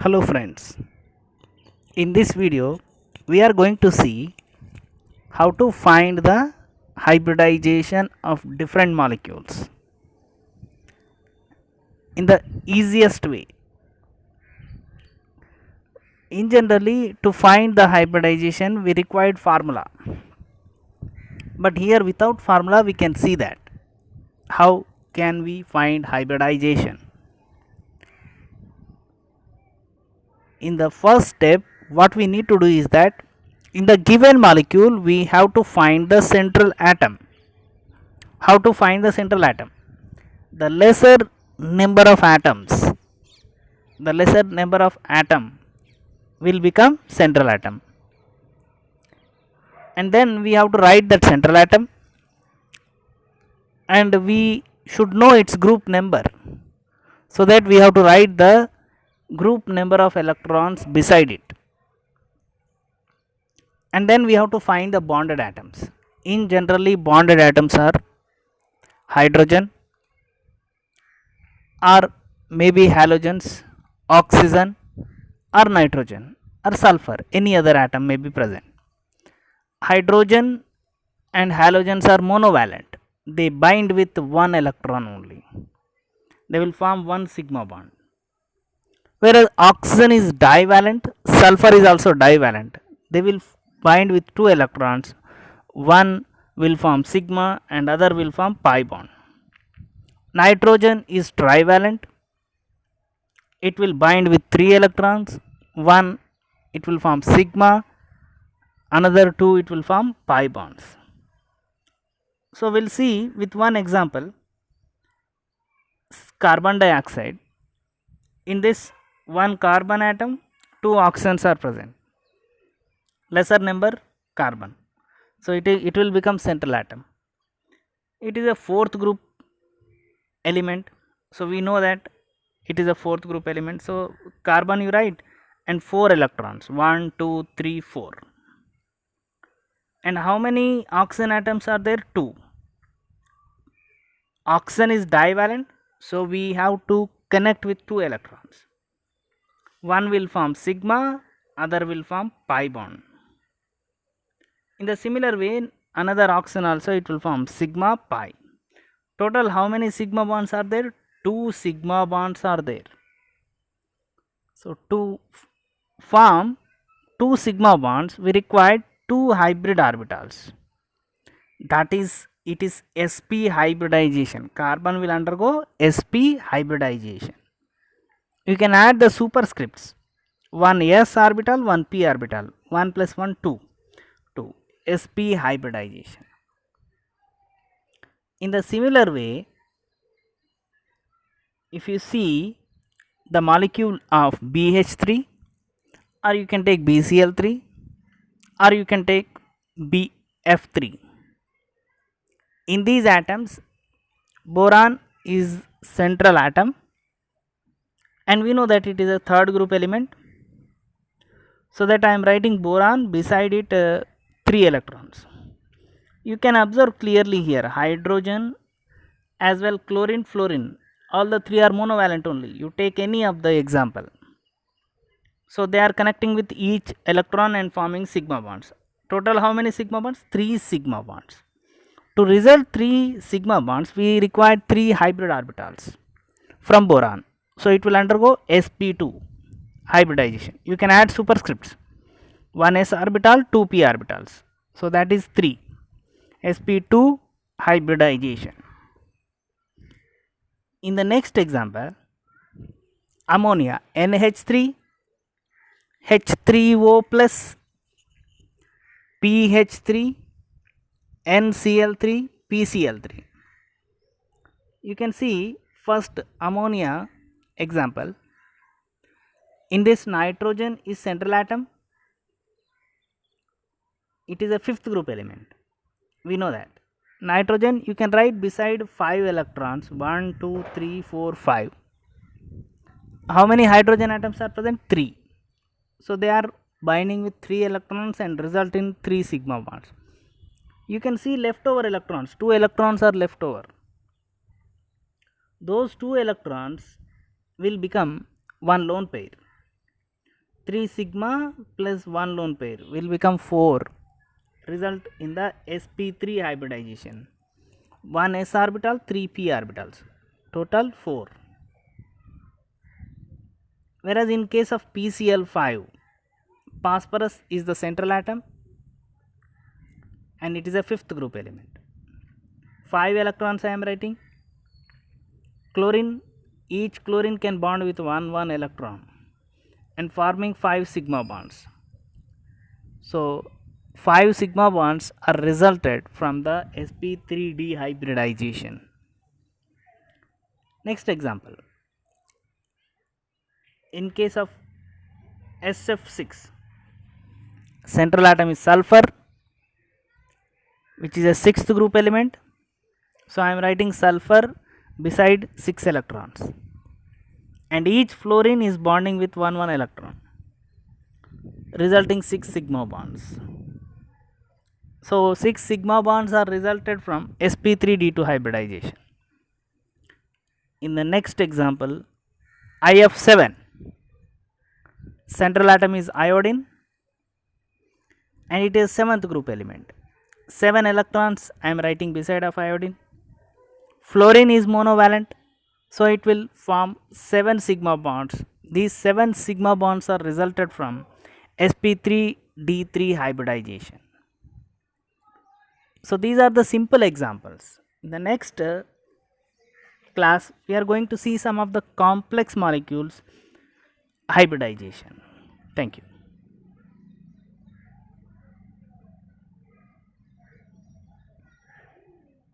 Hello friends, in this video we are going to see how to find the hybridization of different molecules in the easiest way. In generally, to find the hybridization we required formula, but here without formula we can see that how can we find hybridization. In the first step, what we need to do is that in the given molecule we have to find the central atom. How to find the central atom? The lesser number of atoms, the lesser number of atom will become central atom, and then we have to write that central atom, and we should know its group number, so that we have to write the group number of electrons beside it, and then we have to find the bonded atoms. In generally, bonded atoms are hydrogen, or maybe halogens, oxygen, or nitrogen, or sulfur. Any other atom may be present. Hydrogen and halogens are monovalent, they bind with one electron only, they will form one sigma bond. Whereas oxygen is divalent, sulfur is also divalent, they will bind with two electrons, one will form sigma and other will form pi bond. Nitrogen is trivalent, it will bind with three electrons, one it will form sigma, another two it will form pi bonds. So we'll see with one example, carbon dioxide. In this one carbon atom, two oxygens are present, lesser number carbon, so it will become central atom. It is a fourth group element, so we know that it is a fourth group element. So carbon you write, and four electrons, 1 2 3 4. And how many oxygen atoms are there? Two. Oxygen is divalent, so we have to connect with two electrons, one will form sigma, other will form pi bond. In the similar way, another oxygen also it will form sigma pi. Total how many sigma bonds are there? Two sigma bonds are there. So to form two sigma bonds we require two hybrid orbitals, that is it is sp hybridization. Carbon will undergo sp hybridization. You can add the superscripts, one s orbital, one p orbital, 1 plus 1 2 to sp hybridization. In the similar way, if you see the molecule of BH3, or you can take BCl3, or you can take BF3. In these atoms, boron is central atom, and we know that it is a third group element, so that I am writing boron beside it 3 electrons. You can observe clearly here hydrogen as well chlorine, fluorine, all the three are monovalent only. You take any of the example, so they are connecting with each electron and forming sigma bonds. Total how many sigma bonds? 3 sigma bonds. To result 3 sigma bonds we require 3 hybrid orbitals from boron, so it will undergo sp2 hybridization. You can add superscripts, 1 s orbital, 2 p orbitals, so that is 3 sp2 hybridization. In the next example, ammonia NH3 H3O plus PH3 NCl3 PCl3. You can see first ammonia example. In this, nitrogen is central atom, it is a fifth group element, we know that. Nitrogen you can write beside 5 electrons, 1 2 3 4 5. How many hydrogen atoms are present? 3. So they are binding with 3 electrons and result in 3 sigma bonds. You can see leftover electrons, 2 electrons are left over. Those 2 electrons will become one lone pair. 3 sigma plus 1 lone pair will become 4, result in the sp3 hybridization. 1 s orbital, 3 p orbitals, total 4. Whereas in case of PCl5, phosphorus is the central atom and it is a fifth group element. 5 electrons I am writing. Chlorine, each chlorine can bond with 1 electron and forming 5 sigma bonds. So 5 sigma bonds are resulted from the sp3d hybridization. Next example, in case of SF6, central atom is sulfur, which is a sixth group element. So I am writing sulfur beside 6 electrons and each fluorine is bonding with 1 electron, resulting 6 sigma bonds. So 6 sigma bonds are resulted from sp3d2 hybridization. In the next example, IF7, central atom is iodine and it is 7th group element. 7 electrons I am writing beside of iodine. Fluorine is monovalent, so it will form 7 sigma bonds. These 7 sigma bonds are resulted from sp3d3 hybridization. So these are the simple examples. In the next class, we are going to see some of the complex molecules hybridization. Thank you.